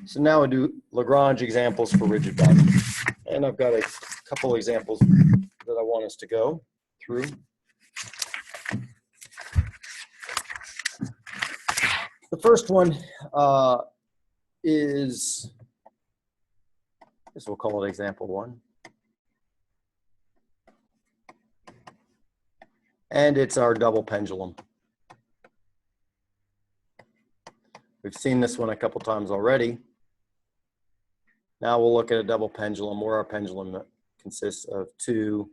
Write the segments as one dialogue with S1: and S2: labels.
S1: So now we'll do Lagrange examples for rigid bodies. And I've got a couple examples that I want us to go through. The first one is, I guess we'll call it example 1. And it's our double pendulum. We've seen this one a couple times already. Now we'll look at a double pendulum where our pendulum consists of 2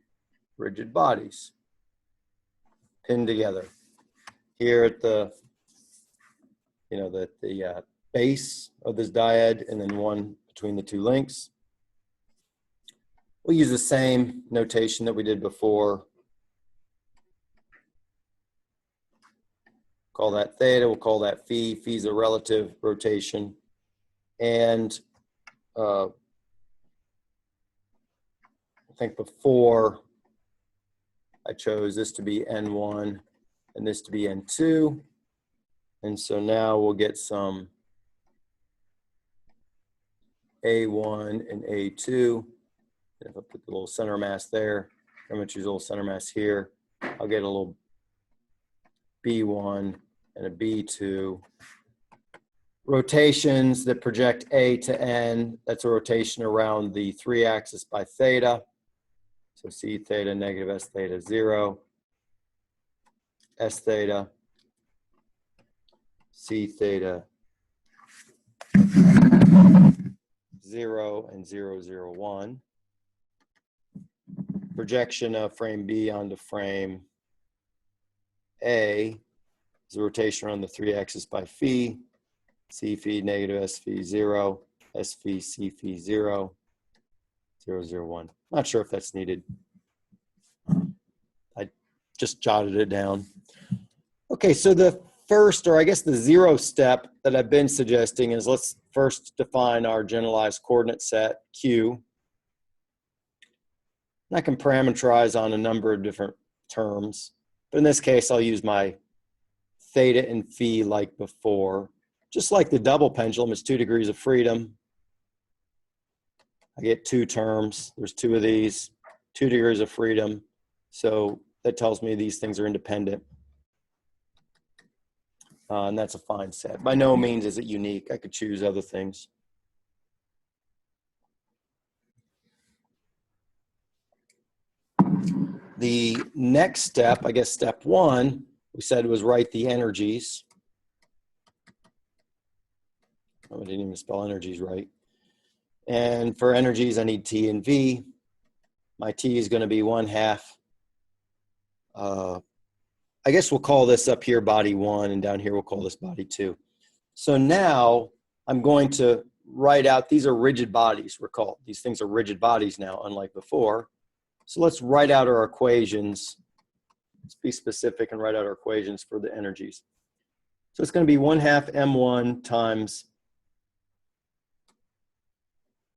S1: rigid bodies pinned together. Here at the, the base of this dyad, and then one between the 2 links. We'll use the same notation that we did before. Call that theta, we'll call that phi. Phi is a relative rotation. And I think before I chose this to be N1 and this to be N2. And so now we'll get some A1 and A2. And if I put the little center mass there, I'm going to choose a little center mass here. I'll get a little B1 and a B2. Rotations that project A to N, that's a rotation around the 3-axis by theta. So C theta negative S theta 0, S theta, C theta 0 and 0, 0, 1. Projection of frame B onto frame A is a rotation around the 3-axis by phi. C phi negative S phi 0, S phi C phi 0, 0, 0, 1. Not sure if that's needed. I just jotted it down. Okay, so the first, or I guess the 0 step that I've been suggesting is let's first define our generalized coordinate set, Q. And I can parameterize on a number of different terms. But in this case, I'll use my theta and phi like before. Just like the double pendulum, it's 2 degrees of freedom. I get 2 terms. There's 2 of these, 2 degrees of freedom. So that tells me these things are independent. And that's a fine set. By no means is it unique. I could choose other things. The next step, I guess step 1, we said was write the energies. Oh, I didn't even spell energies right. And for energies, I need T and V. My T is going to be 1/2. I guess we'll call this up here body 1, and down here we'll call this body 2. So now I'm going to write out, these are rigid bodies, recall. These things are rigid bodies now, unlike before. So let's write out our equations. Let's be specific and write out our equations for the energies. So it's going to be 1/2 M1 times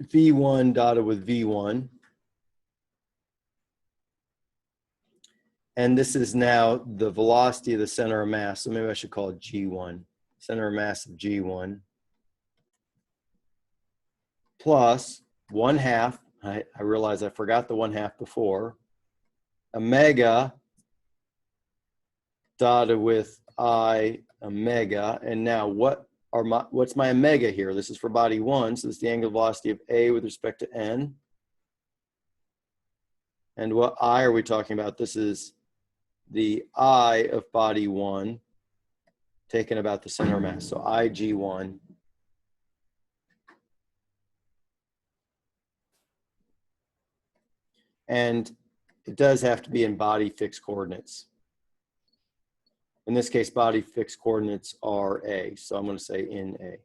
S1: V1 dotted with V1. And this is now the velocity of the center of mass. So maybe I should call it G1, center of mass of G1. Plus 1/2, I realize I forgot the 1/2 before, omega dotted with I omega. And now what's my omega here? This is for body 1, so this is the angular velocity of A with respect to N. And what I are we talking about? This is the I of body 1 taken about the center of mass. So IG1. And it does have to be in body fixed coordinates. In this case, body fixed coordinates are A. So I'm going to say in A.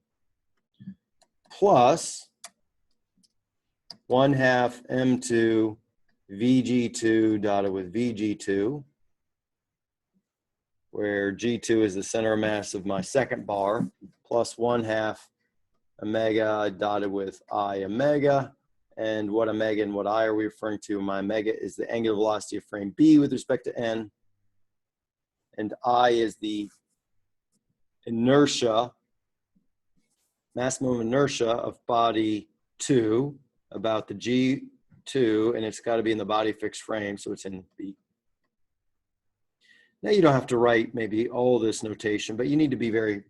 S1: Plus 1/2 M2 VG2 dotted with VG2, where G2 is the center of mass of my second bar, plus 1/2 omega dotted with I omega. And what omega and what I are we referring to? My omega is the angular velocity of frame B with respect to N. And I is the inertia mass moment of inertia of body 2 about the G2, and it's got to be in the body fixed frame, so it's in B. Now you don't have to write maybe all this notation, but you need to be very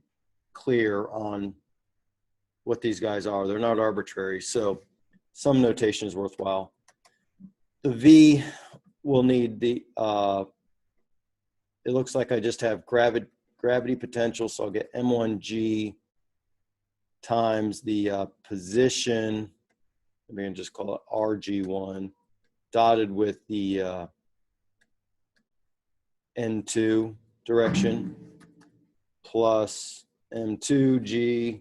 S1: clear on what these guys are. They're not arbitrary, so some notation is worthwhile. The V will need the, it looks like I just have gravity potential, so I'll get M1G times the position, we can just call it RG1, dotted with the N2 direction, plus M2G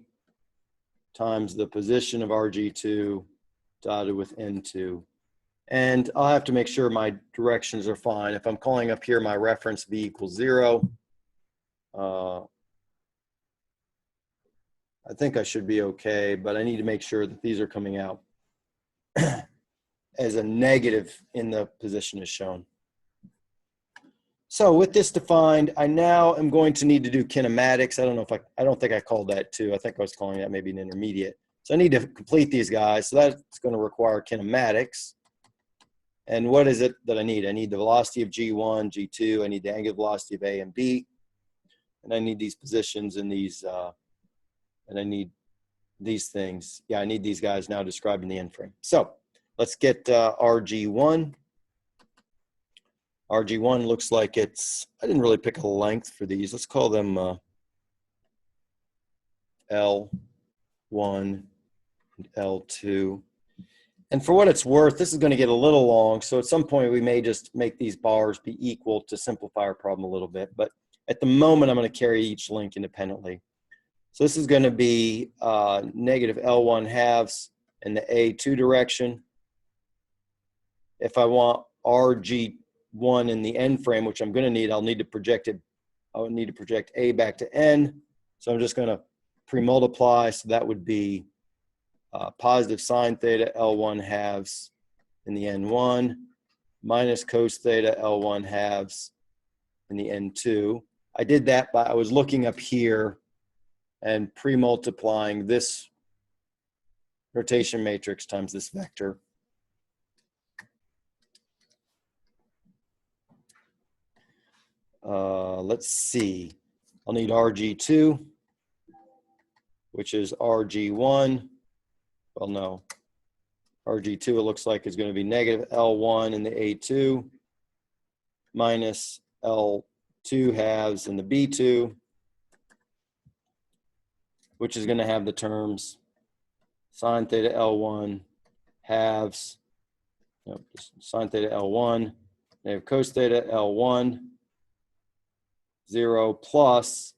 S1: times the position of RG2 dotted with N2. And I'll have to make sure my directions are fine. If I'm calling up here my reference V equals 0, I think I should be okay, but I need to make sure that these are coming out as a negative in the position as shown. So with this defined, I now am going to need to do kinematics. I don't know if I don't think I called that 2. I think I was calling that maybe an intermediate. So I need to complete these guys. So that's going to require kinematics. And what is it that I need? I need the velocity of G1, G2. I need the angular velocity of A and B. And I need these positions in these, and I need these things. Yeah, I need these guys now describing the end frame. So let's get RG1. RG1 looks like it's, I didn't really pick a length for these. Let's call them L1 and L2. And for what it's worth, this is going to get a little long. So at some point, we may just make these bars be equal to simplify our problem a little bit. But at the moment, I'm going to carry each link independently. So this is going to be negative L1 halves in the A2 direction. If I want RG1 in the N frame, which I'm going to need, I'll need to project it. I'll need to project A back to N. So I'm just going to pre-multiply. So that would be positive sine theta L1 halves in the N1 minus cos theta L1 halves in the N2. I did that by, I was looking up here and pre-multiplying this rotation matrix times this vector. Let's see. I'll need RG2, which is RG1. Well, no. RG2, it looks like, is going to be negative L1 in the A2 minus L2 halves in the B2, which is going to have the terms sine theta L1 halves, sine theta L1, negative cos theta L1, 0 plus,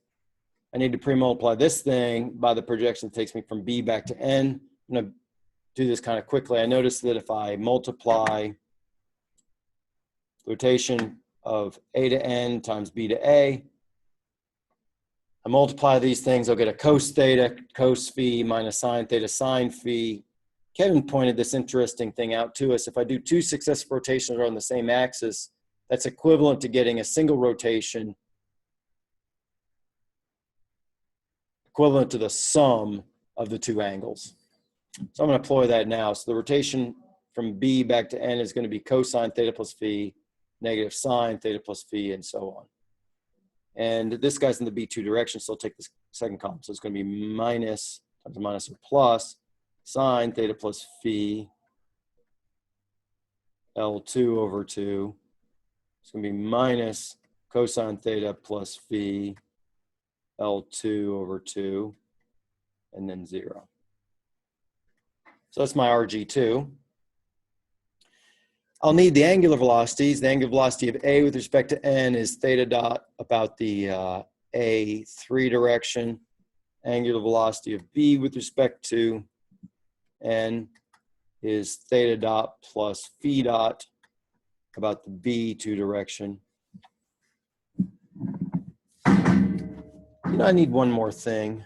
S1: I need to pre-multiply this thing by the projection that takes me from B back to N. I'm going to do this kind of quickly. I noticed that if I multiply rotation of A to N times B to A, I multiply these things, I'll get a cos theta, cos phi minus sine theta, sine phi. Kevin pointed this interesting thing out to us. If I do 2 successive rotations on the same axis, that's equivalent to getting a single rotation equivalent to the sum of the 2 angles. So I'm going to employ that now. So the rotation from B back to N is going to be cosine theta plus phi, negative sine theta plus phi, and so on. And this guy's in the B2 direction, so I'll take this second column. So it's going to be minus times minus or plus sine theta plus phi L2 over 2. It's going to be minus cosine theta plus phi L2 over 2, and then 0. So that's my RG2. I'll need the angular velocities. The angular velocity of A with respect to N is theta dot about the A3 direction. Angular velocity of B with respect to N is theta dot plus phi dot about the B2 direction. You know, I need one more thing.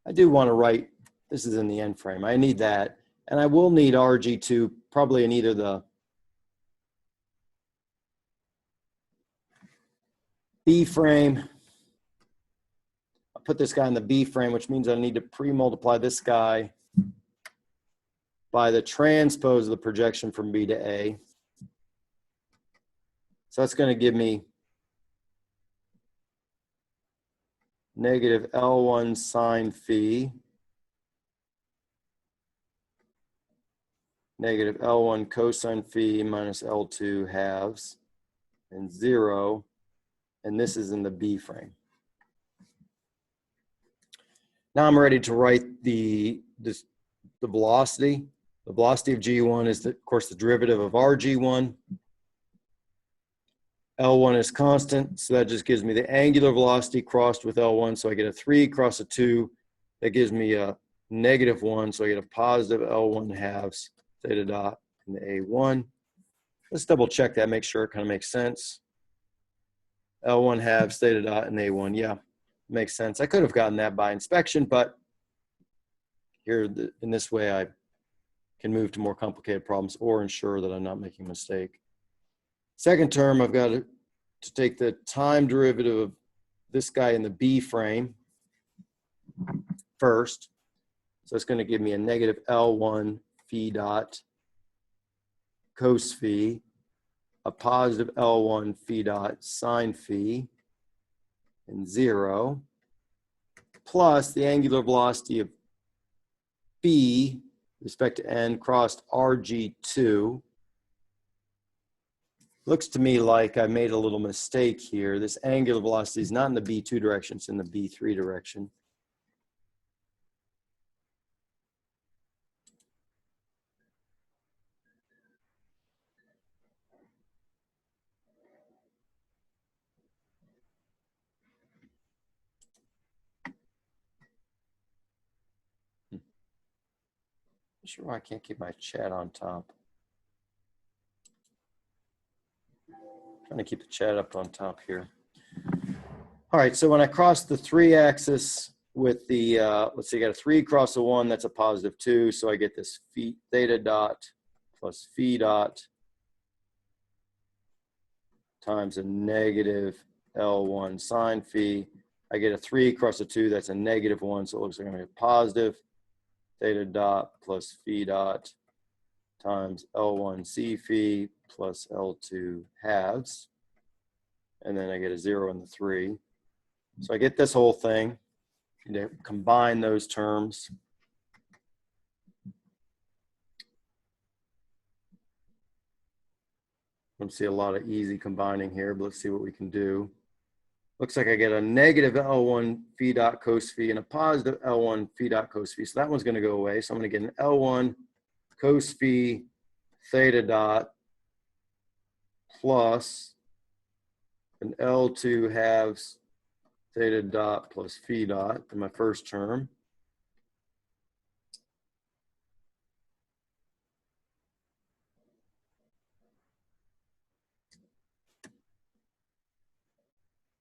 S1: I do want to write, this is in the N frame. I need that. And I will need RG2 probably in either the B frame. I'll put this guy in the B frame, which means I need to pre-multiply this guy by the transpose of the projection from B to A. So that's going to give me negative L1 sine phi, negative L1 cosine phi minus L2 halves, and 0. And this is in the B frame. Now I'm ready to write the velocity. The velocity of G1 is, of course, the derivative of RG1. L1 is constant, so that just gives me the angular velocity crossed with L1. So I get a 3 cross a 2. That gives me a negative 1, so I get a positive L1 halves theta dot in the A1. Let's double check that, make sure it kind of makes sense. L1 halves theta dot in A1, yeah, makes sense. I could have gotten that by inspection, but here in this way I can move to more complicated problems or ensure that I'm not making a mistake. Second term, I've got to take the time derivative of this guy in the B frame first. So it's going to give me a negative L1 phi dot cos phi, a positive L1 phi dot sine phi, and 0, plus the angular velocity of B with respect to n crossed RG2. Looks to me like I made a little mistake here. This angular velocity is not in the B2 direction, it's in the B3 direction. I'm sure I can't keep my chat on top. Trying to keep the chat up on top here. All right, so when I cross the 3-axis with the, let's see, I got a 3 cross a 1, that's a positive 2, so I get this phi theta dot plus phi dot times a negative L1 sine phi. I get a 3 cross a 2, that's a negative 1, so it looks like I'm going to get positive theta dot plus phi dot times L1 c phi plus L2 halves. And then I get a 0 in the 3. So I get this whole thing. You combine those terms. I don't see a lot of easy combining here, but let's see what we can do. Looks like I get a negative L1 phi dot cos phi and a positive L1 phi dot cos phi. So that one's going to go away. So I'm going to get an L1 cos phi theta dot plus an L2 halves theta dot plus phi dot in my first term.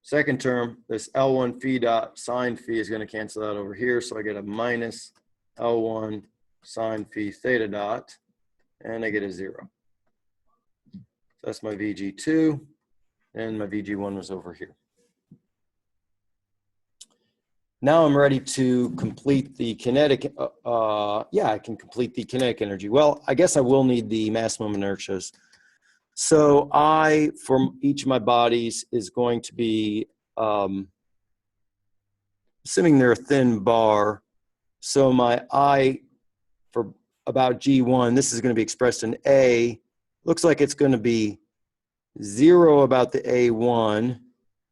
S1: Second term, this L1 phi dot sine phi is going to cancel out over here. So I get a minus L1 sine phi theta dot, and I get a 0. So that's my VG2, and my VG1 was over here. Now I'm ready to complete the kinetic, yeah, I can complete the kinetic energy. Well, I guess I will need the mass moment inertias. So I, for each of my bodies, is going to be, assuming they're a thin bar, so my I for about G1, this is going to be expressed in A. Looks like it's going to be 0 about the A1.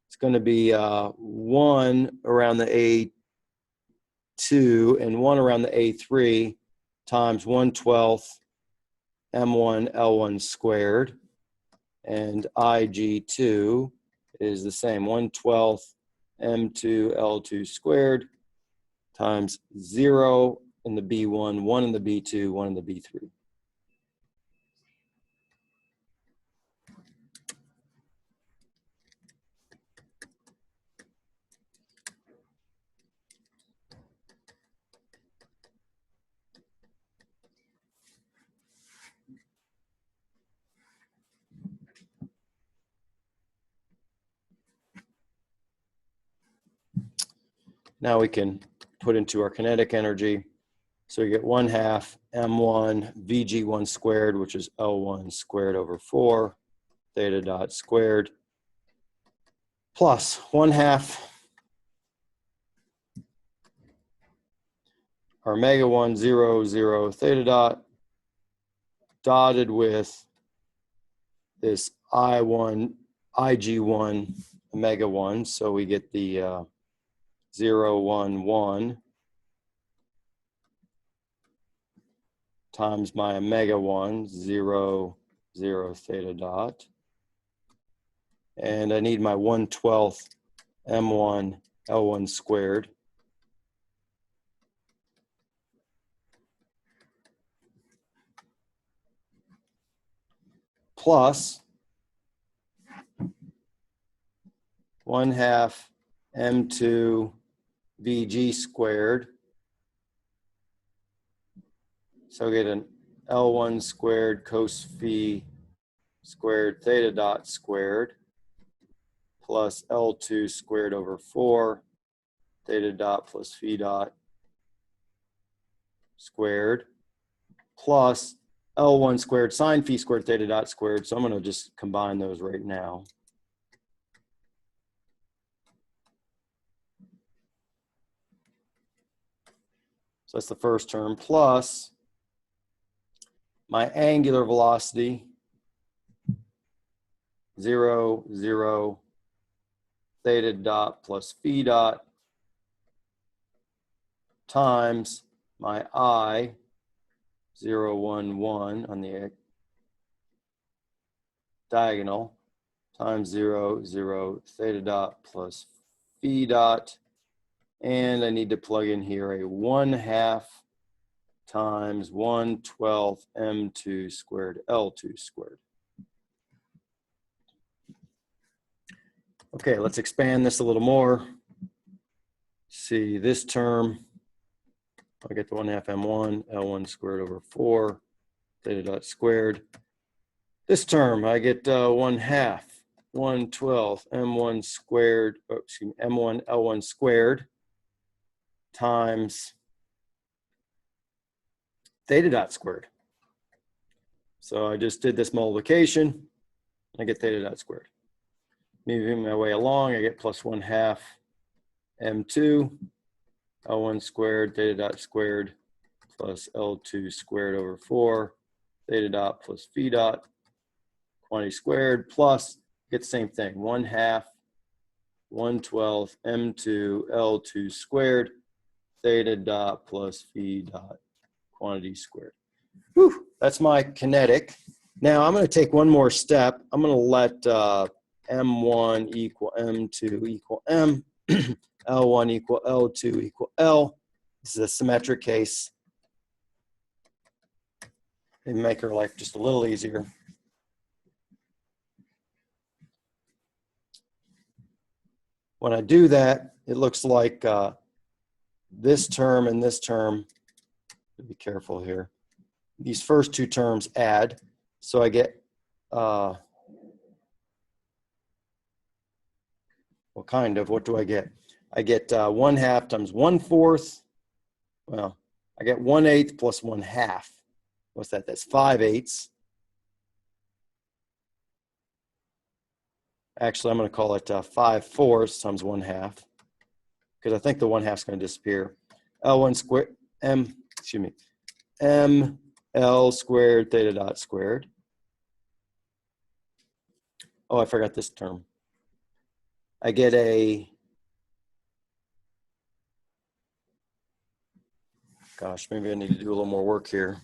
S1: It's going to be 1 around the A2 and 1 around the A3 times 1/12 M1 L1 squared. And IG2 is the same, 1/12 M2 L2 squared times 0 in the B1, 1 in the B2, 1 in the B3. Now we can put into our kinetic energy. So we get 1/2 m1 vg1 squared, which is L1 squared over 4 theta dot squared, plus 1/2 our omega 1 0 0 theta dot dotted with this I1 IG1 omega 1. So we get the 0 1 1 times my omega 1 0 0 theta dot, and I need my 1/12 m1 L1 squared plus 1/2 m2 vg squared. So I get an L1 squared cos phi squared theta dot squared plus L2 squared over 4 theta dot plus phi dot squared plus L1 squared sine phi squared theta dot squared. So I'm going to just combine those right now. So that's the first term, plus my angular velocity, 0 0 theta dot plus phi dot times my I 0 1 1 on the diagonal times 0 0 theta dot plus phi dot, and I need to plug in here a 1/2 times 1/12 m2 squared L2 squared. Okay, let's expand this a little more. See this term, I get the 1/2 m1 L1 squared over 4 theta dot squared. This term, I get 1/2 1/12 m1 squared, m1 L1 squared times theta dot squared. So I just did this multiplication, I get theta dot squared. Moving my way along, I get plus 1/2 m2 L1 squared theta dot squared plus L2 squared over 4 theta dot plus phi dot quantity squared plus, get the same thing, 1/2 1/12 m2 L2 squared theta dot plus phi dot quantity squared. Whew, that's my kinetic. Now I'm going to take one more step. I'm going to let m1 equal m2 equal m, L1 equal L2 equal L. This is a symmetric case. They make our life just a little easier. When I do that, it looks like this term and this term, be careful here, these first two terms add. So I get, well, kind of, what do I get? I get 1/2 times 1/4. Well, I get 1/8 plus 1/2. What's that? That's 5/8. Actually, I'm going to call it 5/4 times 1/2, because I think the 1/2 is going to disappear. L1 squared, ML squared theta dot squared. Oh, I forgot this term. I get a, gosh, maybe I need to do a little more work here.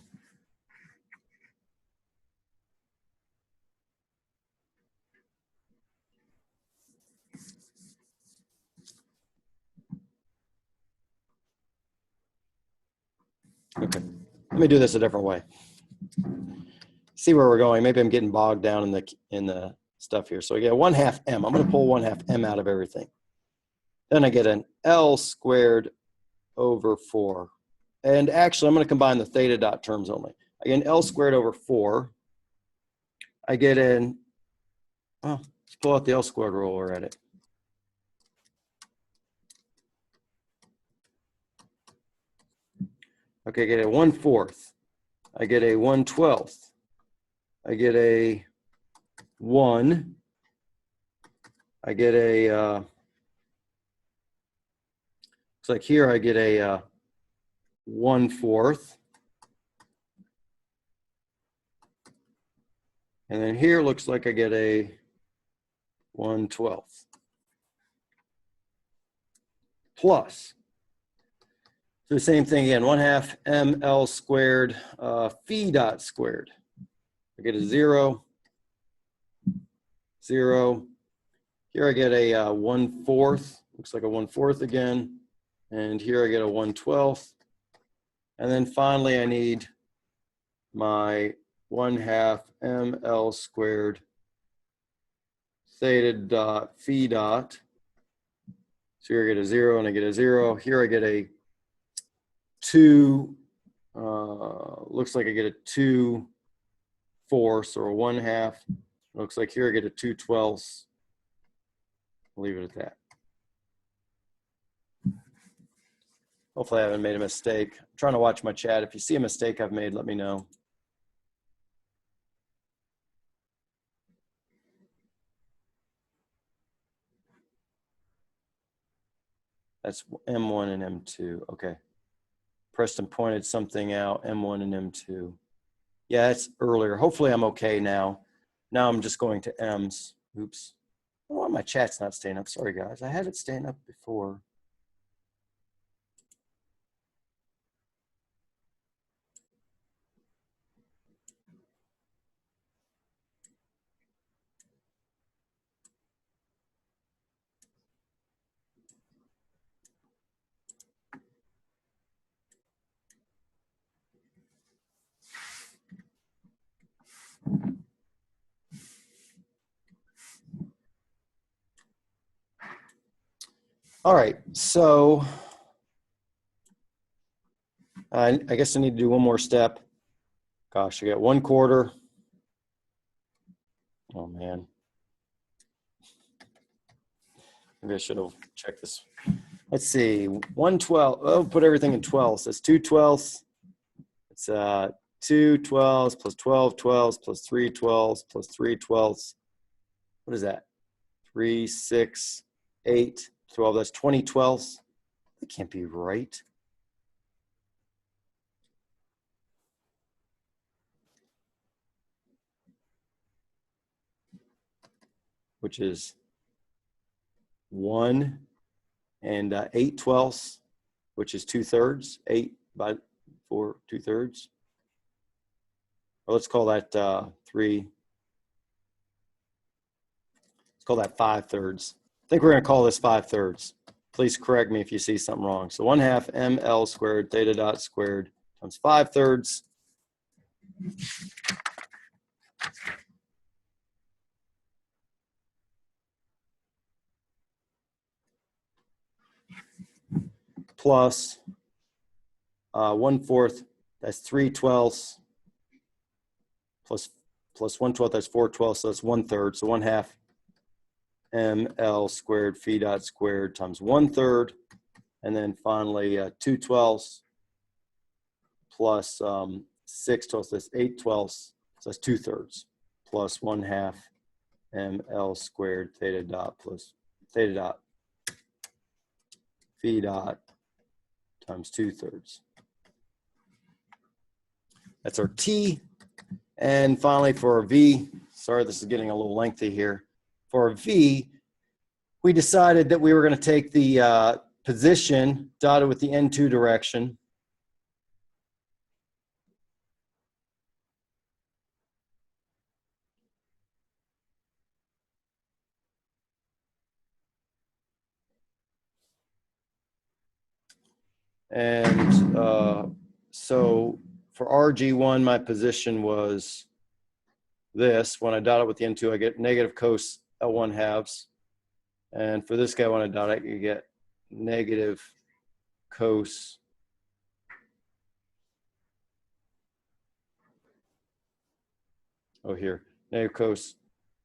S1: Okay, let me do this a different way. See where we're going. Maybe I'm getting bogged down in the stuff here. So I get 1/2 m. I'm going to pull 1/2 m out of everything. Then I get an L squared over 4. And actually, I'm going to combine the theta dot terms only. I get an L squared over 4. I get an, oh, let's pull out the L squared rule, we're at it. Okay, I get a 1/4. I get a 1/12. I get a 1. I get a, looks like here I get a 1/4. And then here looks like I get a 1/12. Plus, so the same thing again, 1/2 ml squared phi dot squared. I get a 0, 0. Here I get a 1/4, looks like a 1/4 again. And here I get a 1/12. And then finally I need my 1/2 ml squared theta dot phi dot. So here I get a 0 and I get a 0. Here I get a 2, looks like I get a 2/4 or a 1/2. Looks like here I get a 2/12. I'll leave it at that. Hopefully I haven't made a mistake. I'm trying to watch my chat. If you see a mistake I've made, let me know. That's M1 and M2. Okay. Preston pointed something out, M1 and M2. Yeah, it's earlier. Hopefully I'm okay now. Now I'm just going to M's. Oops. I don't know why my chat's not staying up. Sorry, guys. I had it staying up before. All right, so I guess I need to do one more step. Gosh, I got 1/4. Oh man. Maybe I should have checked this. Let's see, 1/12. Oh, put everything in 12. So it's 2/12. It's 2/12 plus 12/12 plus 3/12 plus 3/12. What is that? 3, 6, 8, 12. That's 20/12. That can't be right. Which is 1 and 8/12, which is 2/3. 8 by 4, 2/3. Or let's call that 3. Let's call that 5/3. I think we're going to call this 5/3. Please correct me if you see something wrong. So 1/2 ml squared theta dot squared times 5/3. Plus 1/4, that's 3/12. Plus 1/12, that's 4/12, so that's 1/3. So 1/2 ml squared phi dot squared times 1/3. And then finally 2/12 plus 6/12, that's 8/12. So that's 2/3 plus 1/2 ml squared theta dot plus theta dot phi dot times 2/3. That's our T. And finally for our V, sorry, this is getting a little lengthy here. For our V, we decided that we were going to take the position dotted with the N2 direction. And so for RG1, my position was this. When I dot it with the N2, I get negative cos L1 halves. And for this guy, when I dot it, you get negative cos here, negative cos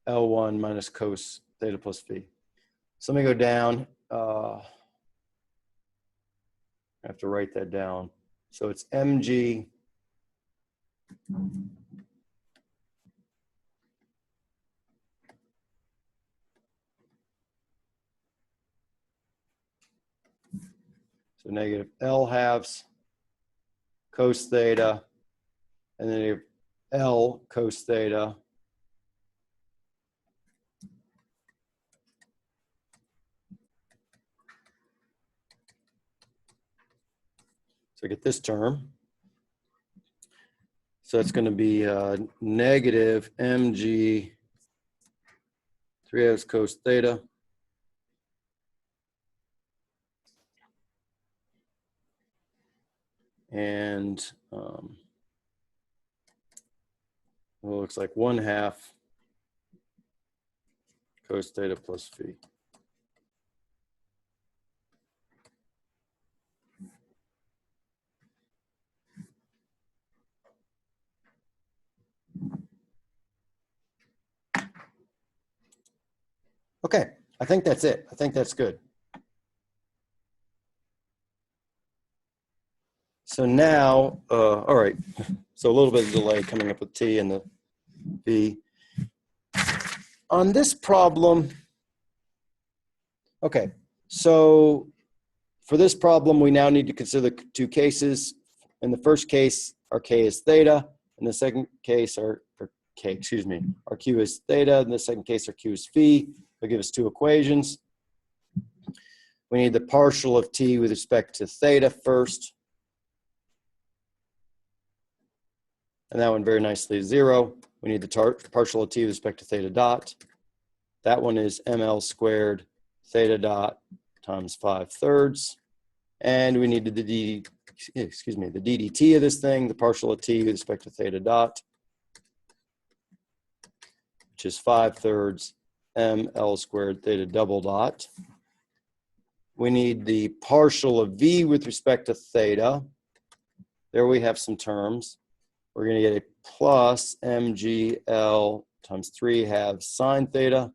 S1: L1 minus cos theta plus phi. So let me go down. I have to write that down. So it's mg so negative L halves cos theta, and then you have L cos theta so I get this term. So it's going to be negative mg 3s cos theta and it looks like 1/2 cos theta plus phi. Okay, I think that's it. I think that's good. So now, all right, so a little bit of delay coming up with T and the V. On this problem, okay, so for this problem, we now need to consider two cases. In the first case, our K is theta. In the second case, our Q is theta. In the second case, our Q is phi. They'll give us two equations. We need the partial of T with respect to theta first. And that one very nicely is 0. We need the partial of T with respect to theta dot. That one is ml squared theta dot times 5/3. And we need the ddt of this thing, the partial of T with respect to theta dot, which is 5/3 ml squared theta double dot. We need the partial of V with respect to theta. There we have some terms. We're going to get a plus mgl times 3/2 sine theta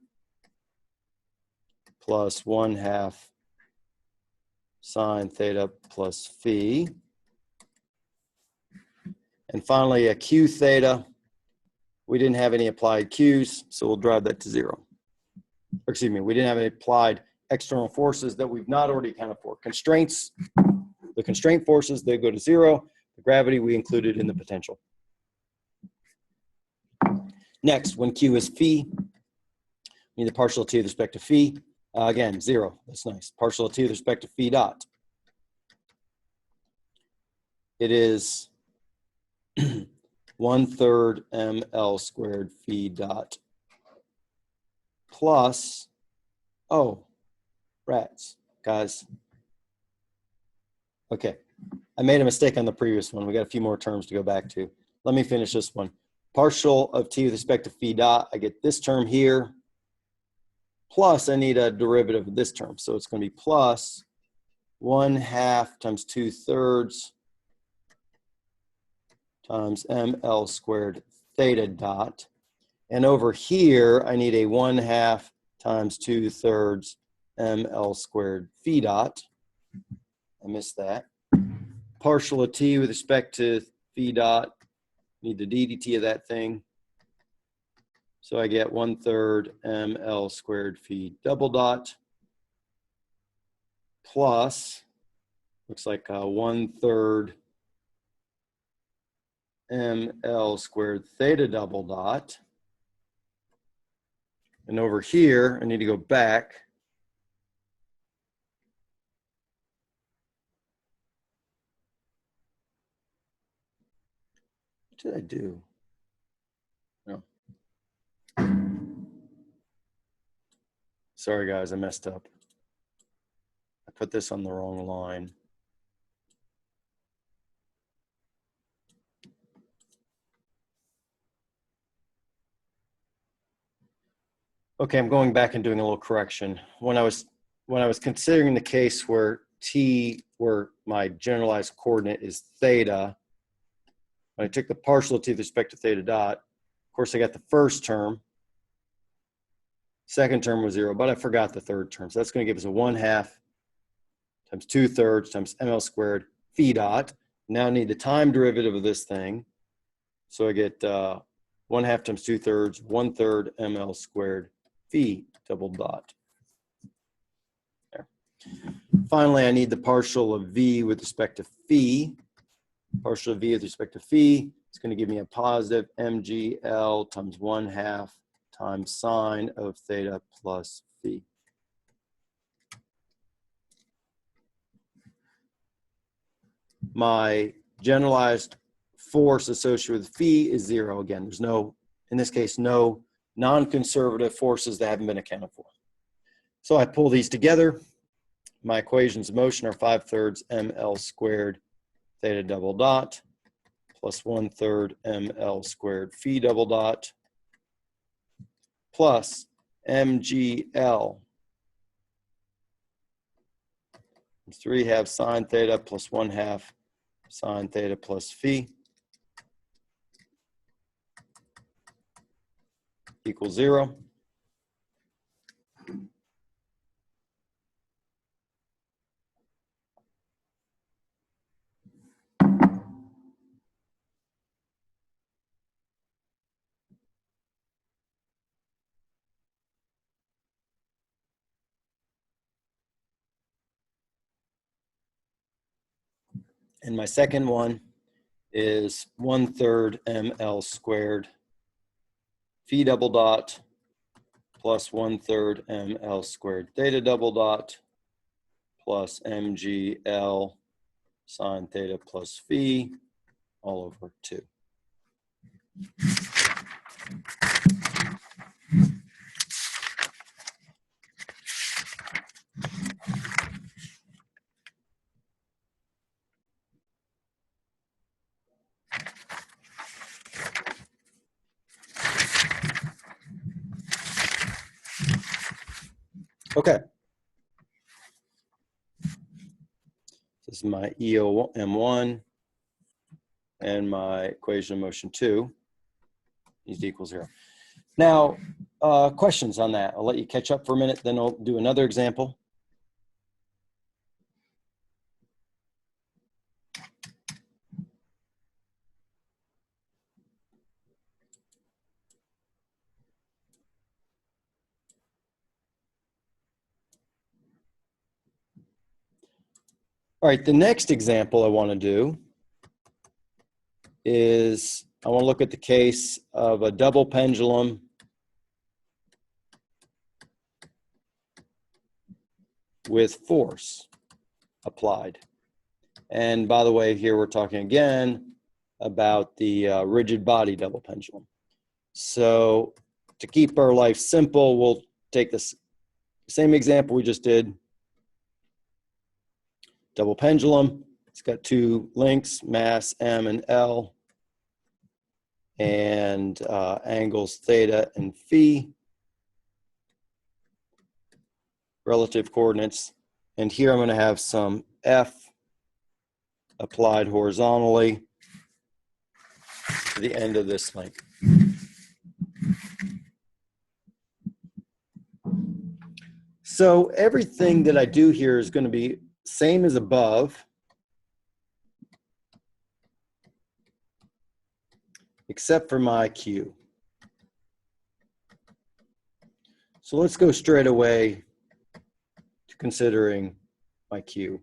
S1: plus 1/2 sine theta plus phi. And finally, a q theta. We didn't have any applied q's, so we'll drive that to 0. Or excuse me, we didn't have any applied external forces that we've not already accounted for. Constraints, the constraint forces, they go to 0. The gravity we included in the potential. Next, when Q is phi, we need the partial of T with respect to phi. Again, 0. That's nice. Partial of T with respect to phi dot. It is 1/3 ml squared phi dot plus, oh, rats, guys. Okay, I made a mistake on the previous one. We got a few more terms to go back to. Let me finish this one. Partial of T with respect to phi dot, I get this term here, plus I need a derivative of this term. So it's going to be plus 1/2 times 2/3 times ml squared theta dot. And over here, I need a 1/2 times 2/3 ml squared phi dot. I missed that. Partial of T with respect to phi dot, need the ddt of that thing. So I get 1/3 ml squared phi double dot plus, looks like 1/3 ml squared theta double dot. And over here, I need to go back. What did I do? No. Sorry, guys, I messed up. I put this on the wrong line. Okay, I'm going back and doing a little correction. When I was considering the case where my generalized coordinate is theta, when I took the partial of T with respect to theta dot, of course I got the first term. Second term was 0, but I forgot the third term. So that's going to give us a 1/2 times 2/3 times ml squared phi dot. Now I need the time derivative of this thing. So I get 1/2 times 2/3, 1/3 ml squared phi double dot. There. Finally, I need the partial of v with respect to phi. Partial of v with respect to phi. It's going to give me a positive mgl times 1/2 times sine of theta plus phi. My generalized force associated with phi is 0 again. There's no, in this case, no non-conservative forces that haven't been accounted for. So I pull these together. My equations of motion are 5/3 ml squared theta double dot plus 1/3 ml squared phi double dot plus mgl 3/2 sine theta plus 1/2 sine theta plus phi equals 0. And my second one is 1/3 ml squared phi double dot plus 1/3 ml squared theta double dot plus mgl sine theta plus phi all over 2. Okay. This is my EOM1 and my equation of motion 2 is equal 0. Now, questions on that? I'll let you catch up for a minute, then I'll do another example. All right, the next example I want to do is I want to look at the case of a double pendulum with force applied. And by the way, here we're talking again about the rigid body double pendulum. So to keep our life simple, we'll take this same example we just did. Double pendulum, it's got 2 links, mass M and L, and angles theta and phi, relative coordinates. And here I'm going to have some F applied horizontally to the end of this link. So everything that I do here is going to be same as above, except for my Q. So let's go straight away to considering my Q.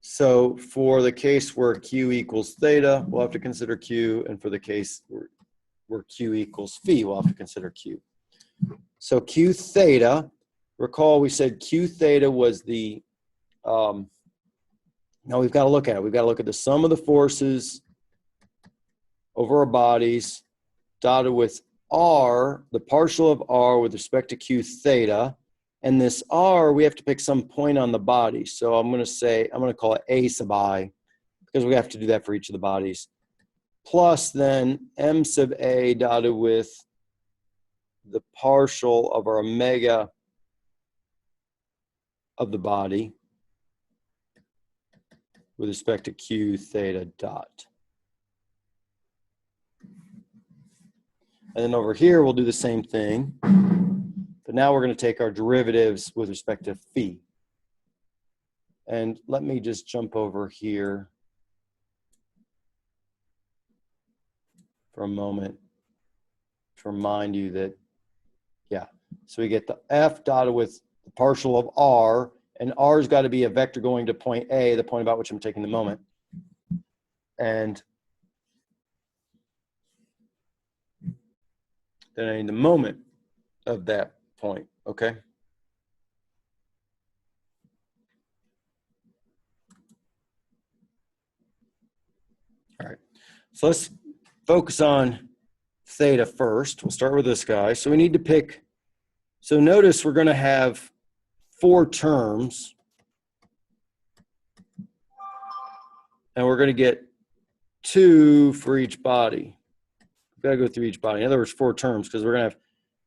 S1: So for the case where Q equals theta, we'll have to consider Q, and for the case where Q equals phi, we'll have to consider Q. So Q theta, recall we said Q theta was the, now we've got to look at it. We've got to look at the sum of the forces over our bodies dotted with R, the partial of R with respect to Q theta. And this R, we have to pick some point on the body. So I'm going to call it A sub I, because we have to do that for each of the bodies. Plus then M sub A dotted with the partial of our omega of the body with respect to Q theta dot. And then over here, we'll do the same thing. But now we're going to take our derivatives with respect to phi. And let me just jump over here for a moment to remind you that, yeah. So we get the F dotted with the partial of R, and R's got to be a vector going to point A, the point about which I'm taking the moment. And then I need the moment of that point, okay? All right, so let's focus on theta first. We'll start with this guy. So we need to pick, so notice we're going to have 4 terms, and we're going to get 2 for each body. We've got to go through each body. In other words, 4 terms, because we're going to have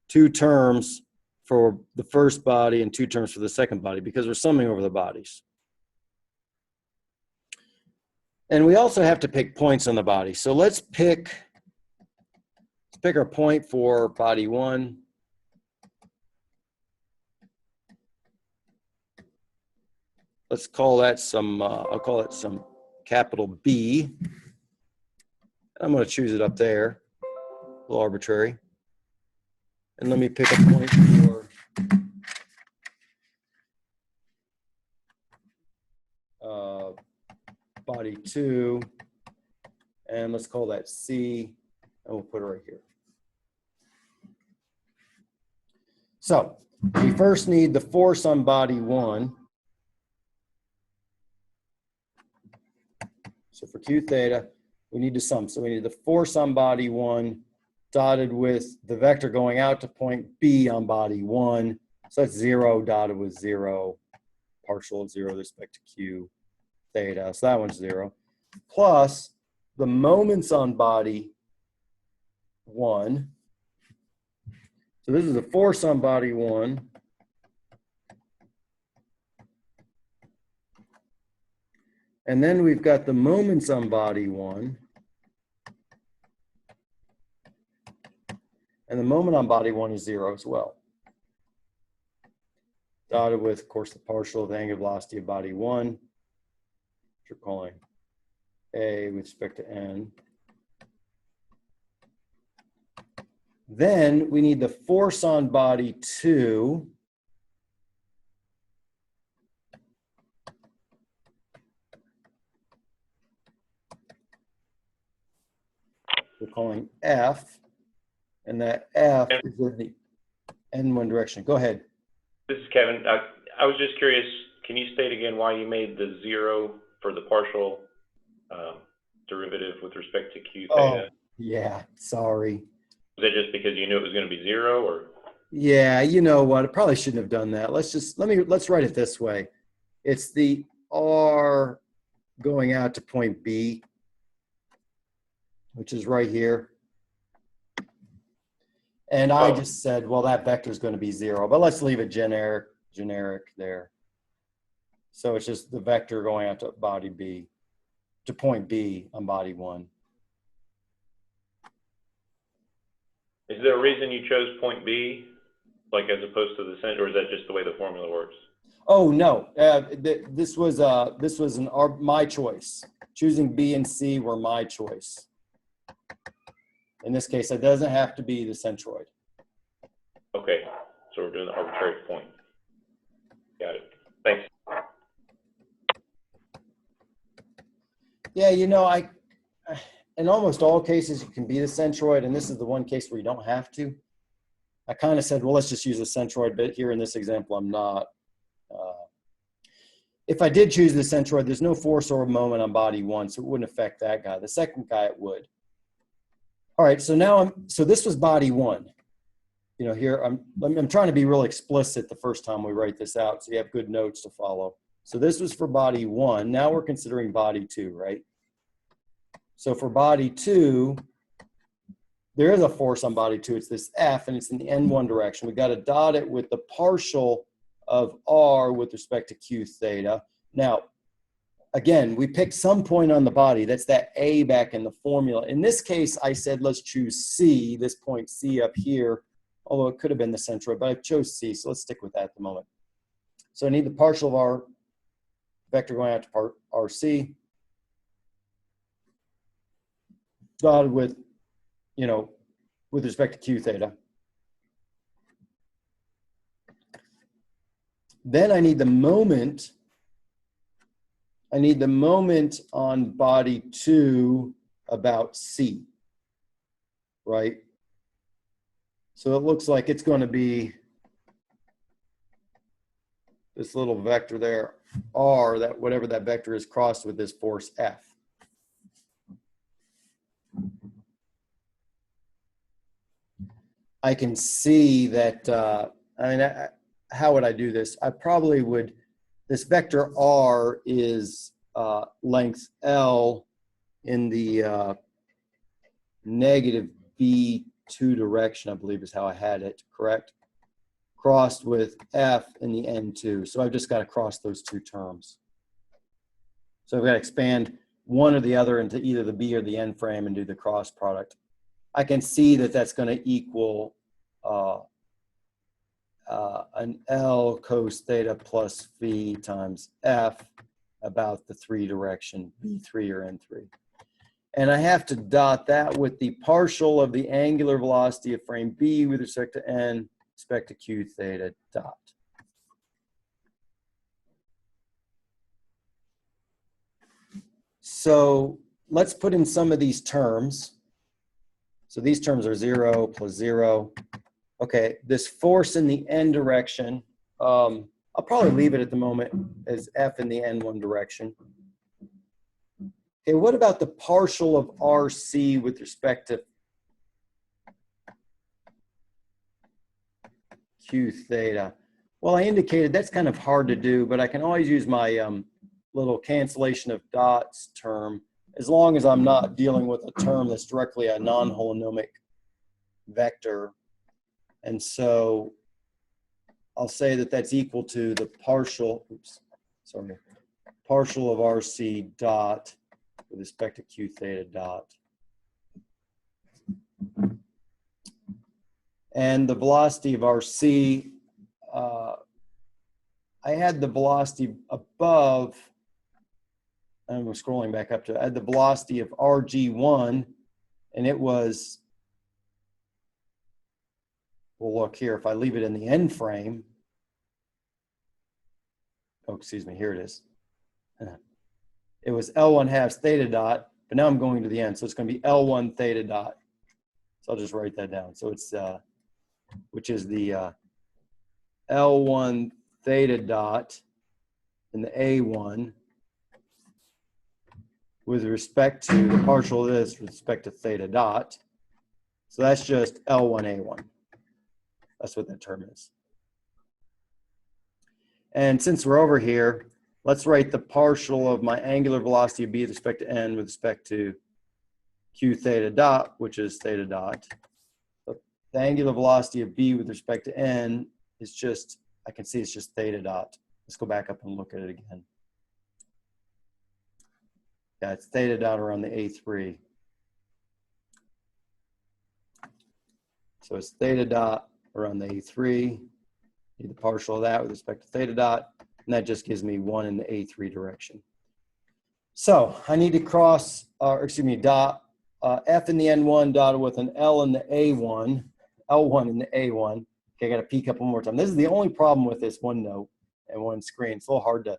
S1: 2 terms for the first body and 2 terms for the second body, because we're summing over the bodies. And we also have to pick points on the body. So let's pick our point for body 1. Let's call that some, I'll call it some capital B. I'm going to choose it up there, a little arbitrary. And let me pick a point for body 2. And let's call that C, and we'll put it right here. So we first need the force on body 1. So for Q theta, we need to sum. So we need the force on body 1 dotted with the vector going out to point B on body 1. So that's 0 dotted with 0, partial of 0 with respect to Q theta. So that one's 0. Plus the moments on body 1. So this is the force on body 1. And then we've got the moments on body 1. And the moment on body 1 is 0 as well. Dotted with, of course, the partial of the angular velocity of body 1, which we're calling A with respect to N. Then we need the force on body 2. We're calling F, and that F is in the N1 direction. Go ahead.
S2: This is Kevin. I was just curious, can you state again why you made the 0 for the partial derivative with respect to Q theta?
S1: Oh, yeah, sorry.
S2: Was that just because you knew it was going to be 0, or?
S1: Yeah, you know what? I probably shouldn't have done that. Let's write it this way. It's the R going out to point B, which is right here. And I just said, well, that vector is going to be 0, but let's leave it generic there. So it's just the vector going out to body B, to point B on body 1.
S2: Is there a reason you chose point B, like as opposed to the center, or is that just the way the formula works?
S1: Oh no, this was my choice. Choosing B and C were my choice. In this case, it doesn't have to be the centroid.
S2: Okay, so we're doing the arbitrary point. Got it. Thanks.
S1: Yeah, you know, in almost all cases, you can be the centroid, and this is the one case where you don't have to. I kind of said, well, let's just use the centroid, but here in this example, I'm not. If I did choose the centroid, there's no force or moment on body 1, so it wouldn't affect that guy. The second guy, it would. All right, so now so this was body 1. You know, here I'm trying to be real explicit the first time we write this out, so you have good notes to follow. So this was for body 1. Now we're considering body 2, right? So for body 2, there is a force on body 2. It's this F, and it's in the N1 direction. We got to dot it with the partial of R with respect to Q theta. Now, again, we picked some point on the body. That's that A back in the formula. In this case, I said, let's choose C, this point C up here, although it could have been the centroid, but I chose C, so let's stick with that at the moment. So I need the partial of R vector going out to part RC, dotted with you know, with respect to q theta. Then I need the moment. I need the moment on body 2 about c, right? So it looks like it's going to be this little vector there, r, that whatever that vector is crossed with this force F. I can see that, how would I do this? I probably would, this vector r is length L in the negative B2 direction, I believe is how I had it, correct? Crossed with F in the N2. So I've just got to cross those two terms. So I've got to expand one or the other into either the B or the N frame and do the cross product. I can see that that's going to equal an L cos theta plus phi times F about the 3 direction, B3 or N3. And I have to dot that with the partial of the angular velocity of frame B with respect to N, respect to Q theta dot. So let's put in some of these terms. So these terms are 0 plus 0. Okay, this force in the N direction, I'll probably leave it at the moment as F in the N1 direction. Okay, what about the partial of RC with respect to Q theta? Well, I indicated that's kind of hard to do, but I can always use my little cancellation of dots term as long as I'm not dealing with a term that's directly a non-holonomic vector. And so I'll say that that's equal to the partial, partial of RC dot with respect to Q theta dot. And the velocity of RC, I had the velocity above, and we're scrolling back up to, I had the velocity of RG1, and it was, well, look here, if I leave it in the N frame, oh, excuse me, here it is. It was L1 halves theta dot, but now I'm going to the N, so it's going to be L1 theta dot. So I'll just write that down. So it's, which is the L1 theta dot in the A1 with respect to the partial of this with respect to theta dot. So that's just L1 A1. That's what that term is. And since we're over here, let's write the partial of my angular velocity of B with respect to N with respect to Q theta dot, which is theta dot. So the angular velocity of B with respect to N is just, I can see it's just theta dot. Let's go back up and look at it again. Yeah, it's theta dot around the A3. So it's theta dot around the A3. Need the partial of that with respect to theta dot, and that just gives me 1 in the A3 direction. So I need to cross, dot F in the N1 dotted with an L in the A1, L1 in the A1. Okay, I got to peek up one more time. This is the only problem with this one note and one screen. It's a little hard to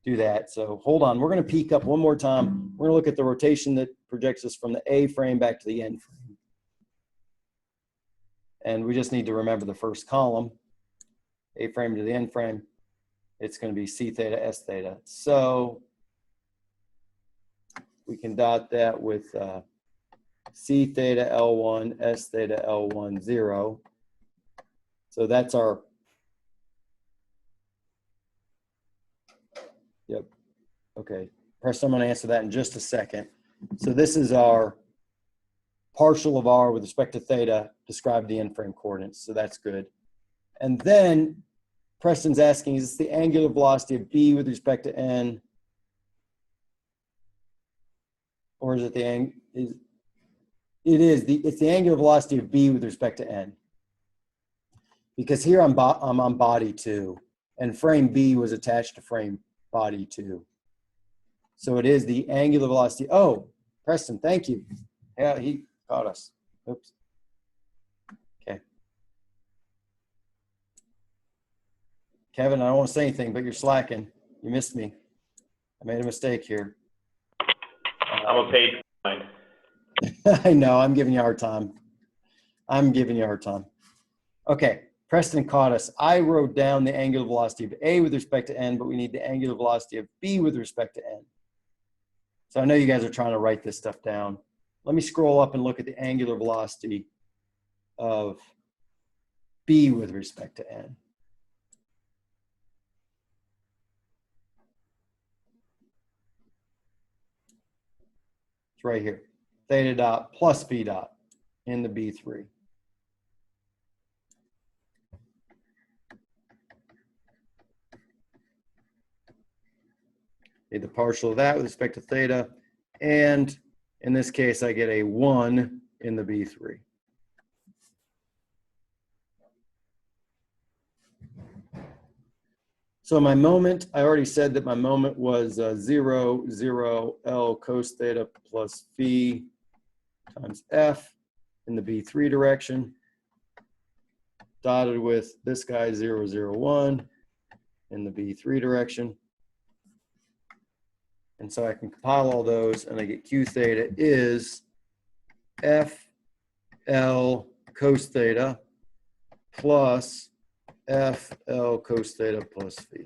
S1: do that. So hold on, we're going to peek up one more time. We're going to look at the rotation that projects us from the A frame back to the N frame. And we just need to remember the first column, A frame to the N frame. It's going to be C theta, S theta. So we can dot that with C theta L1, S theta L1, 0. So that's our, yep, okay. Preston, I'm going to answer that in just a second. So this is our partial of R with respect to theta, describe the N frame coordinates. So that's good. And then Preston's asking, is this the angular velocity of B with respect to N? Or is it the, it's the angular velocity of B with respect to N. Because here I'm on body 2, and frame B was attached to frame body 2. So it is the angular velocity. Oh, Preston, thank you. Yeah, he caught us. Oops. Okay. Kevin, I don't want to say anything, but you're slacking. You missed me. I made a mistake here.
S2: I'm a paid client.
S1: I know, I'm giving you a hard time. I'm giving you a hard time. Okay, Preston caught us. I wrote down the angular velocity of A with respect to n, but we need the angular velocity of B with respect to n. So I know you guys are trying to write this stuff down. Let me scroll up and look at the angular velocity of B with respect to n. It's right here. Theta dot plus phi dot in the B3. Need the partial of that with respect to theta. And in this case, I get a 1 in the B3. So my moment, I already said that my moment was 0, 0, L cos theta plus phi times F in the B3 direction, dotted with this guy 0, 0, 1 in the B3 direction. And so I can compile all those and I get Q theta is F L cos theta plus F L cos theta plus phi.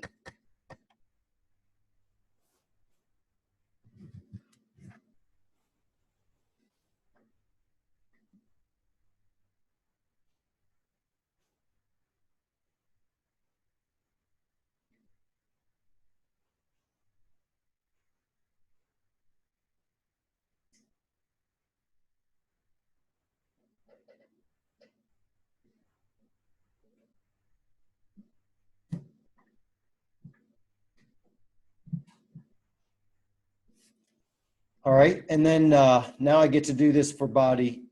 S1: All right, and then now I get to do this for body.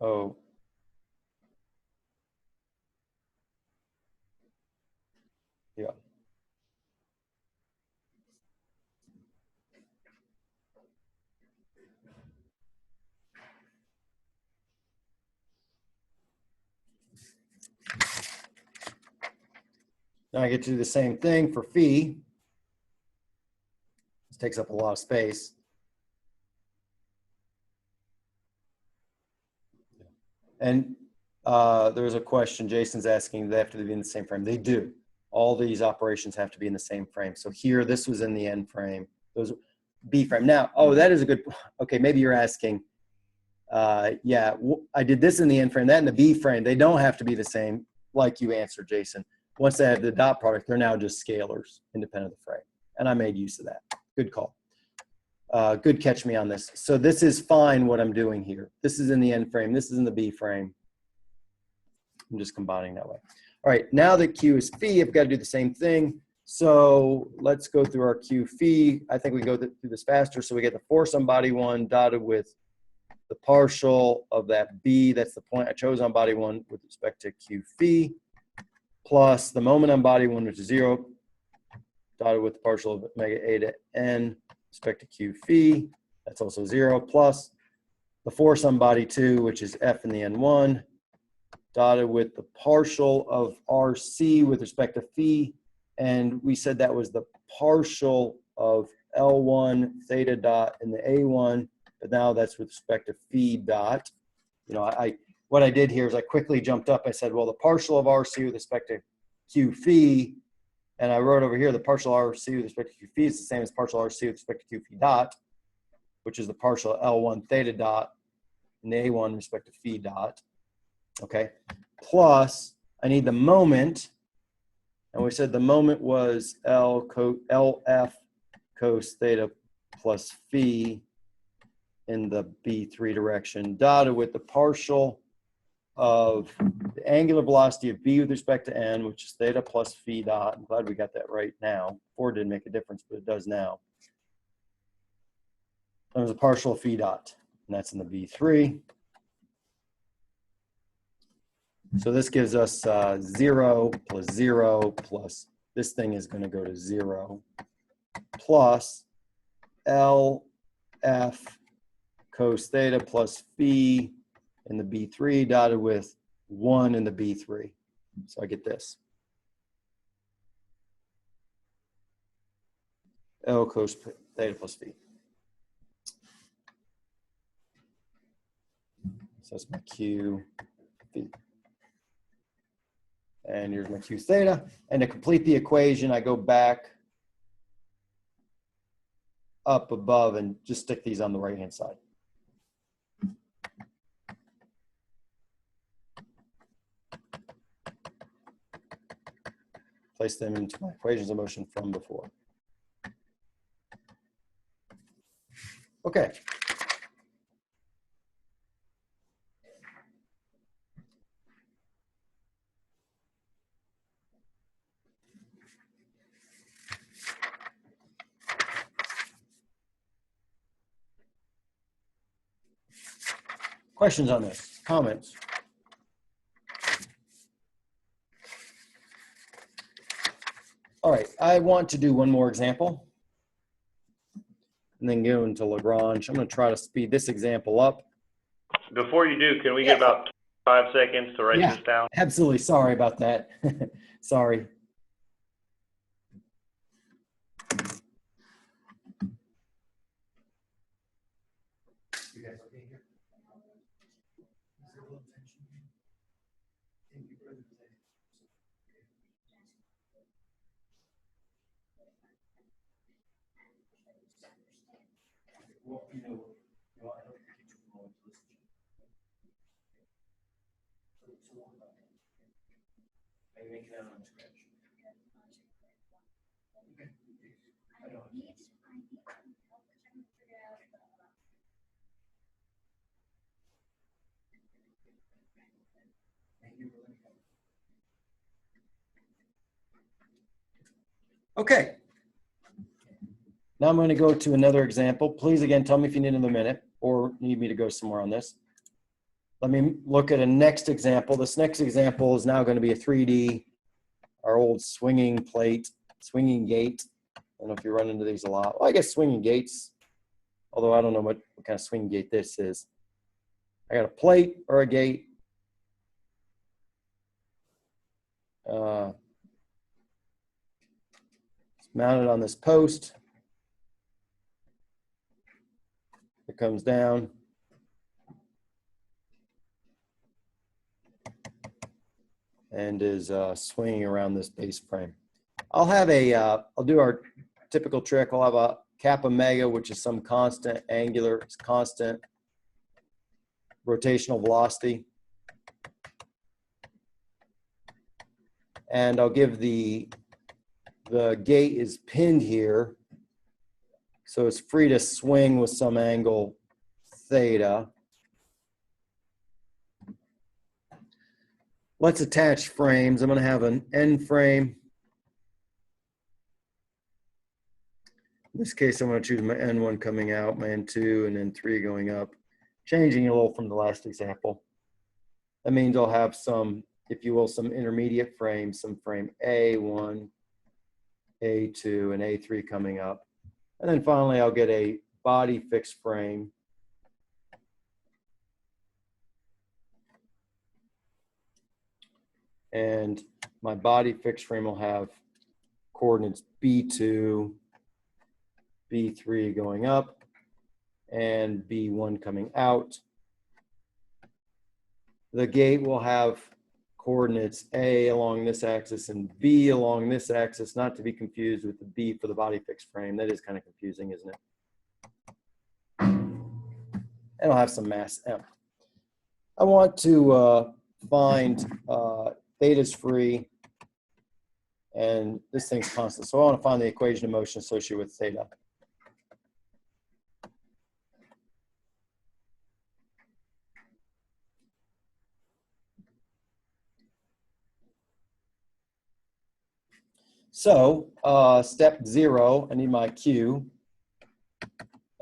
S1: Oh. Yeah. Now I get to do the same thing for phi. This takes up a lot of space. And there's a question Jason's asking, do they have to be in the same frame? They do. All these operations have to be in the same frame. So here, this was in the N frame. Those B frame. Now, oh, that is a good, okay, maybe you're asking, yeah, I did this in the N frame, that in the B frame. They don't have to be the same, like you answered, Jason. Once they have the dot product, they're now just scalars, independent of the frame. And I made use of that. Good call. Good catch me on this. So this is fine what I'm doing here. This is in the N frame. This is in the B frame. I'm just combining that way. All right, now that Q is phi, I've got to do the same thing. So let's go through our Q phi. I think we can go through this faster. So we get the force on body one dotted with the partial of that B. That's the point I chose on body one with respect to Q phi, plus the moment on body one, which is 0, dotted with the partial of omega A to N respect to Q phi. That's also 0, plus the force on body 2, which is F in the N1, dotted with the partial of RC with respect to phi. And we said that was the partial of L1 theta dot in the A1, but now that's with respect to phi dot. You know, what I did here is I quickly jumped up. I said, well, the partial of RC with respect to Q phi, and I wrote over here the partial RC with respect to Q phi is the same as partial RC with respect to Q phi dot, which is the partial L1 theta dot in the A1 with respect to phi dot. Okay, plus I need the moment, and we said the moment was LF cos theta plus phi in the B3 direction, dotted with the partial of the angular velocity of B with respect to N, which is theta plus phi dot. I'm glad we got that right now. Before it didn't make a difference, but it does now. There's a partial of phi dot, and that's in the B3. So this gives us 0 plus 0 plus this thing is going to go to 0 plus LF cos theta plus phi in the B3 dotted with 1 in the B3. So I get this. L cos theta plus phi. So that's my Q phi. And here's my Q theta. And to complete the equation, I go back up above and just stick these on the right-hand side. Place them into my equations of motion from before. Okay. Questions on this? Comments? All right, I want to do one more example and then go into Lagrange. I'm going to try to speed this example up.
S2: Before you do, can we get about 5 seconds to write this down?
S1: Absolutely. Sorry about that. Sorry. You guys okay here? Is there a little tension here? Thank you, brother. Well, I don't think it's wrong to listen to. So what about that? Are you making that on scratch? Okay. I don't know. Okay. Now I'm going to go to another example. Please, again, tell me if you need another minute or need me to go somewhere on this. Let me look at a next example. This next example is now going to be a 3D, our old swinging plate, swinging gate. I don't know if you run into these a lot. Well, I guess swinging gates, although I don't know what kind of swinging gate this is. I got a plate or a gate. It's mounted on this post. It comes down. And is swinging around this base frame. I'll have a, I'll do our typical trick. I'll have a kappa omega, which is some constant angular, constant rotational velocity. And I'll give the gate is pinned here. So it's free to swing with some angle theta. Let's attach frames. I'm going to have an end frame. In this case, I'm going to choose my N1 coming out, my N2, and N3 going up, changing a little from the last example. That means I'll have some, if you will, some intermediate frames, some frame A1, A2, and A3 coming up. And then finally, I'll get a body fixed frame. And my body fixed frame will have coordinates B2, B3 going up, and B1 coming out. The gate will have coordinates A along this axis and B along this axis, not to be confused with the B for the body fixed frame. That is kind of confusing, isn't it? And I'll have some mass M. I want to find theta's free, and this thing's constant. So I want to find the equation of motion associated with theta. So step 0, I need my Q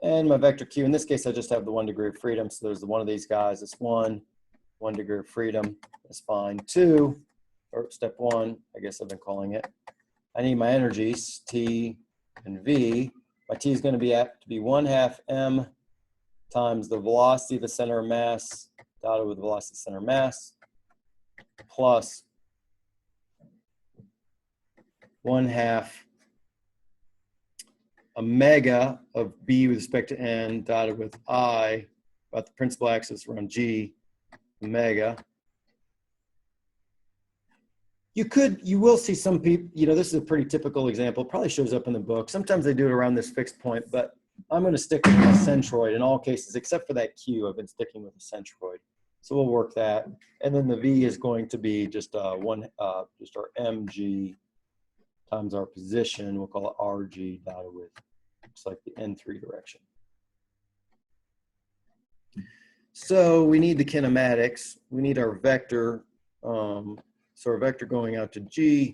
S1: and my vector Q. In this case, I just have the 1 degree of freedom. So there's the one of these guys. It's 1 degree of freedom. That's fine. 2, or step 1, I guess I've been calling it. I need my energies, T and V. My T is going to be 1/2 m times the velocity of the center of mass dotted with the velocity of the center of mass plus 1/2 omega of B with respect to n dotted with I about the principal axis around G omega. You will see some people, this is a pretty typical example, probably shows up in the book. Sometimes they do it around this fixed point, but I'm going to stick with a centroid in all cases, except for that Q. I've been sticking with a centroid. So we'll work that. And then the V is going to be just our mg times our position. We'll call it rg dotted with, looks like the N3 direction. So we need the kinematics. We need our vector. So our vector going out to G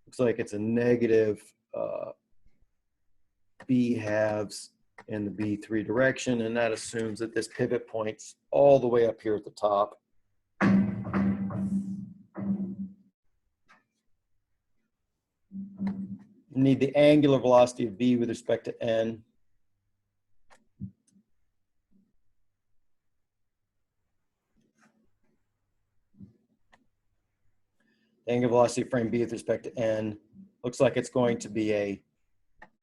S1: looks like it's a negative B halves in the B3 direction, and that assumes that this pivot point's all the way up here at the top. We need the angular velocity of B with respect to n. The angular velocity of frame B with respect to n looks like it's going to be a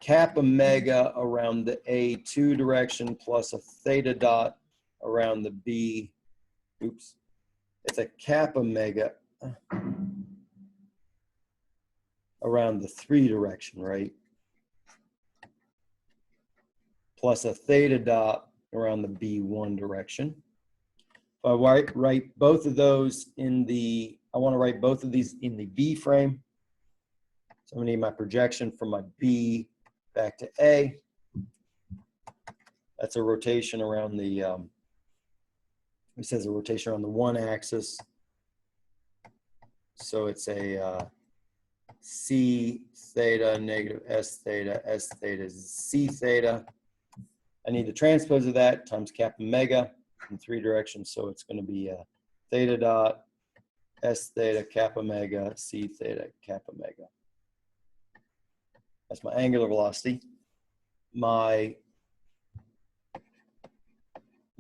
S1: kappa omega around the A2 direction plus a theta dot around the B. Oops. It's a kappa omega around the 3 direction, right? Plus a theta dot around the B1 direction. If I write both of those in the, I want to write both of these in the B frame. So I'm going to need my projection from my B back to A. That's a rotation around the, it says a rotation around the 1 axis. So it's a C theta negative S theta is C theta. I need the transpose of that times kappa omega in 3 directions. So it's going to be theta dot S theta kappa omega C theta kappa omega. That's my angular velocity. My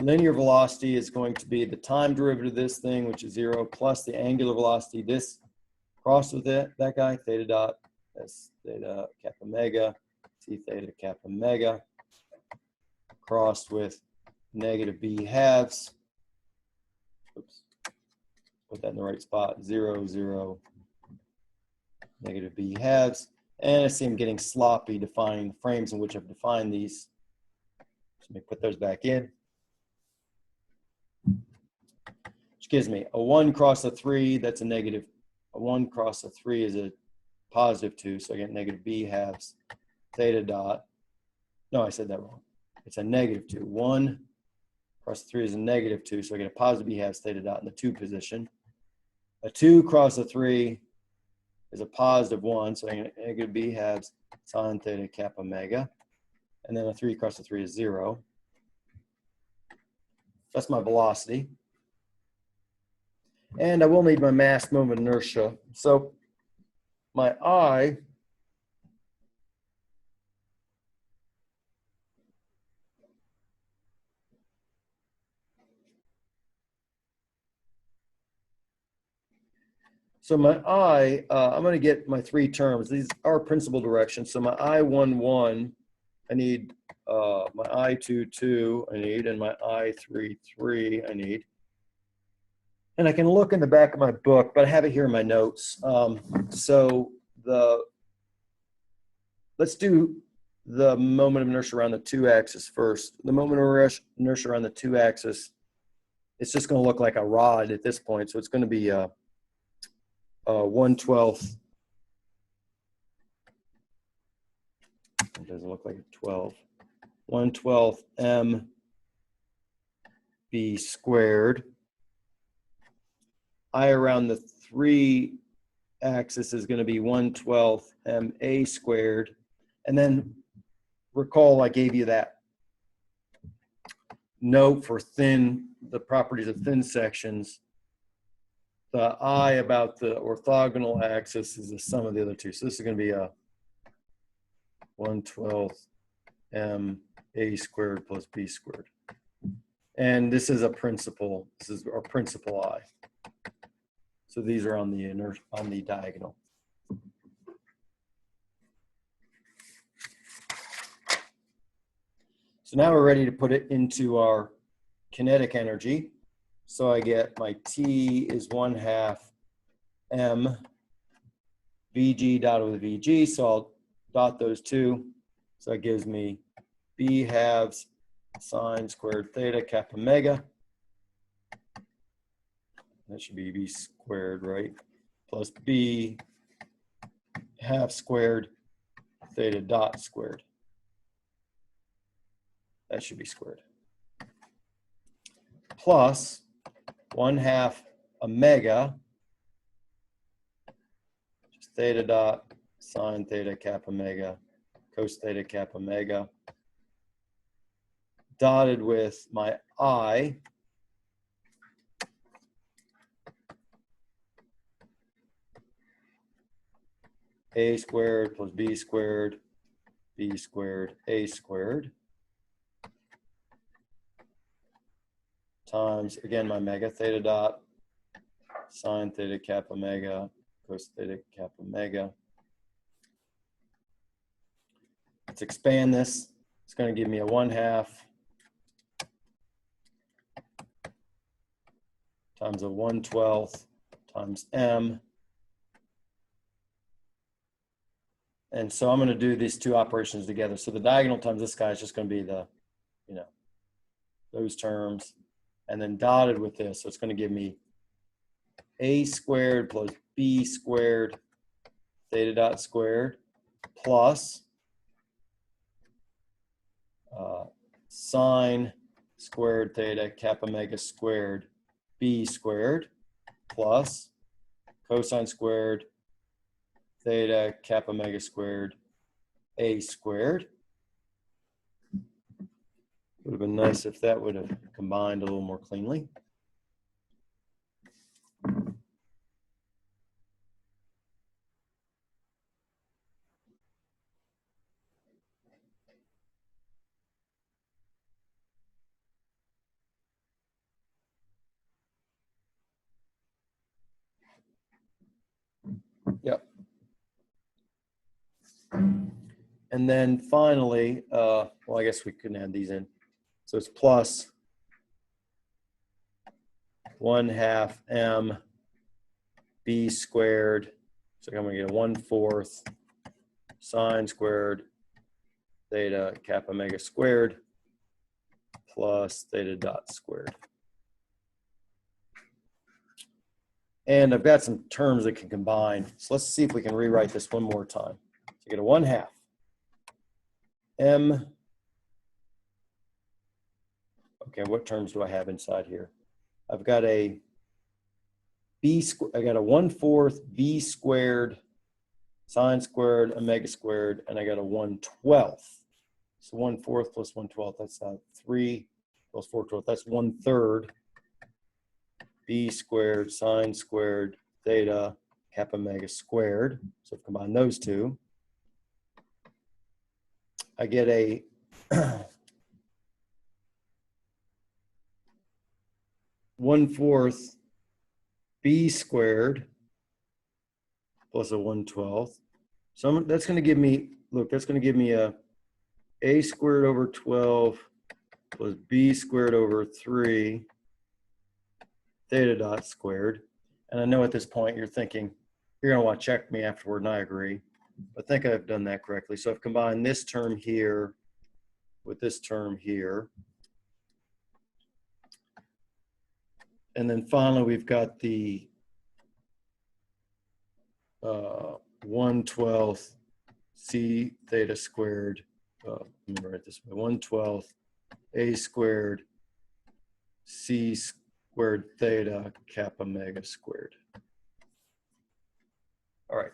S1: linear velocity is going to be the time derivative of this thing, which is 0, plus the angular velocity. This cross with it, that guy, theta dot S theta kappa omega C theta kappa omega, crossed with negative B halves. Oops, put that in the right spot. 0, 0, negative B halves. And I see I'm getting sloppy defining the frames in which I've defined these. So let me put those back in. Which gives me a 1 cross a 3, that's a negative. A 1 cross a 3 is a positive 2, so I get negative B halves theta dot. No, I said that wrong. It's a negative 2. 1 cross 3 is a negative 2, so I get a positive B halves theta dot in the 2 position. A 2 cross a 3 is a positive 1, so I get negative B halves sine theta kappa omega. And then a 3 cross a 3 is 0. That's my velocity. And I will need my mass moment inertia. So my I I'm going to get my 3 terms. These are principal directions. So my I11, I need my I22, I need, and my I33, I need. And I can look in the back of my book, but I have it here in my notes. Let's do the moment of inertia around the 2 axis first. The moment of inertia around the 2 axis, it's just going to look like a rod at this point. So it's going to be 1/12. It doesn't look like a 12. 1/12 m b squared. I around the 3 axis is going to be 1/12 ma squared. And then recall I gave you that note for the properties of thin sections. The I about the orthogonal axis is the sum of the other two. So this is going to be a 1/12 m a squared plus b squared. And this is a principal. This is our principal I. So these are on the diagonal. So now we're ready to put it into our kinetic energy. So I get my T is 1/2 m Vg dotted with Vg. So I'll dot those two. So that gives me B halves sine squared theta kappa mega. That should be B squared, right? Plus B half squared theta dot squared. That should be squared. Plus 1/2 omega, just theta dot sine theta kappa mega, cos theta kappa mega, dotted with my I, a squared plus b squared, a squared, times, again, my mega theta dot, sine theta kappa mega, cos theta kappa mega. Let's expand this. It's going to give me a 1/2 times a 1/12 times m. And so I'm going to do these two operations together. So the diagonal times this guy is just going to be the, those terms. And then dotted with this. So it's going to give me a squared plus b squared theta dot squared plus sine squared theta kappa mega squared b squared plus cosine squared theta kappa mega squared a squared. Would have been nice if that would have combined a little more cleanly. Yep. And then finally, well, I guess we couldn't add these in. So it's plus 1/2 m b squared. So I'm going to get a 1/4 sine squared theta kappa mega squared plus theta dot squared. And I've got some terms that can combine. So let's see if we can rewrite this one more time. So you get a 1/2 m. Okay, what terms do I have inside here? I've got a b squared. I got a 1/4 v squared sine squared omega squared, and I got a 1/12. So 1/4 plus 1/12. That's 3 plus 4/12. That's 1/3 b squared sine squared theta kappa mega squared. So I've combined those two. I get a 1/4 b squared plus a 1/12. So that's going to give me, look, that's going to give me a squared over 12 plus b squared over 3 theta dot squared. And I know at this point you're thinking, you're going to want to check me afterward, and I agree. But I think I've done that correctly. So I've combined this term here with this term here. And then finally, we've got the 1/12 c theta squared. Let me write this way: 1/12 a squared c squared theta kappa mega squared. All right.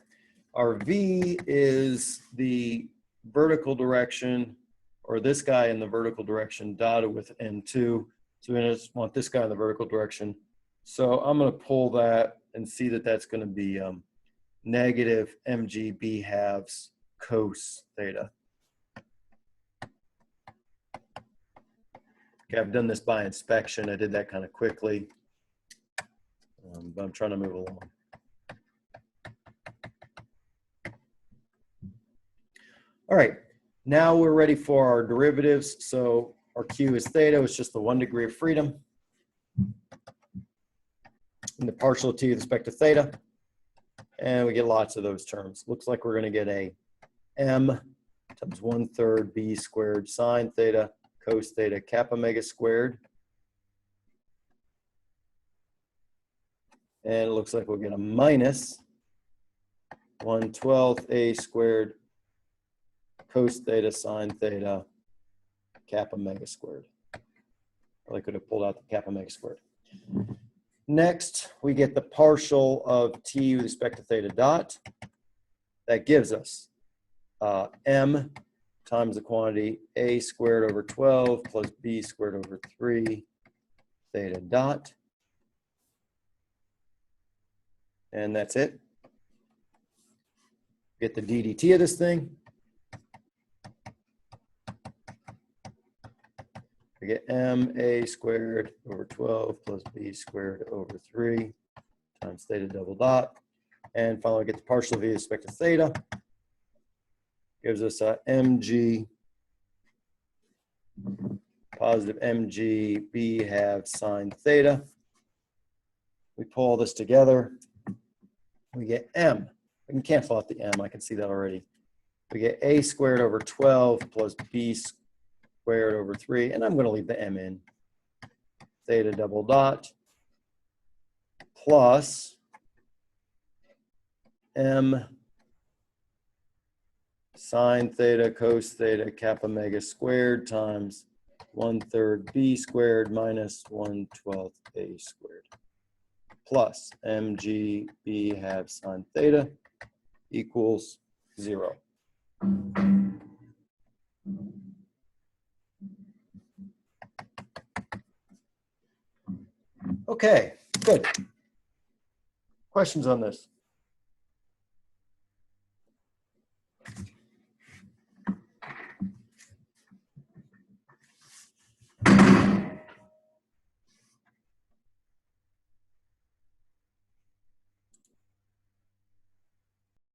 S1: Our v is the vertical direction, or this guy in the vertical direction dotted with n2. So we just want this guy in the vertical direction. So I'm going to pull that and see that that's going to be negative mg b halves cos theta. Okay, I've done this by inspection. I did that kind of quickly, but I'm trying to move along. All right, now we're ready for our derivatives. So our Q is theta, it's just the 1 degree of freedom. And the partial t with respect to theta. And we get lots of those terms. Looks like we're going to get a m times 1/3 b squared sine theta cos theta kappa omega squared. And it looks like we'll get a minus 1/12 a squared cos theta sine theta kappa omega squared. I could have pulled out the kappa omega squared. Next, we get the partial of t with respect to theta dot. That gives us m times the quantity a squared over 12 plus b squared over 3 theta dot. And that's it. Get the ddt of this thing. We get m a squared over 12 plus b squared over 3 times theta double dot. And finally, we get the partial v with respect to theta. Gives us a mg, positive mg b halves sine theta. We pull all this together. We get m. We can cancel out the m. I can see that already. We get a squared over 12 plus b squared over 3. And I'm going to leave the m in. Theta double dot plus m sine theta cos theta kappa omega squared times 1/3 b squared minus 1/12 a squared plus mg b halves sine theta equals 0. Okay, good. Questions on this?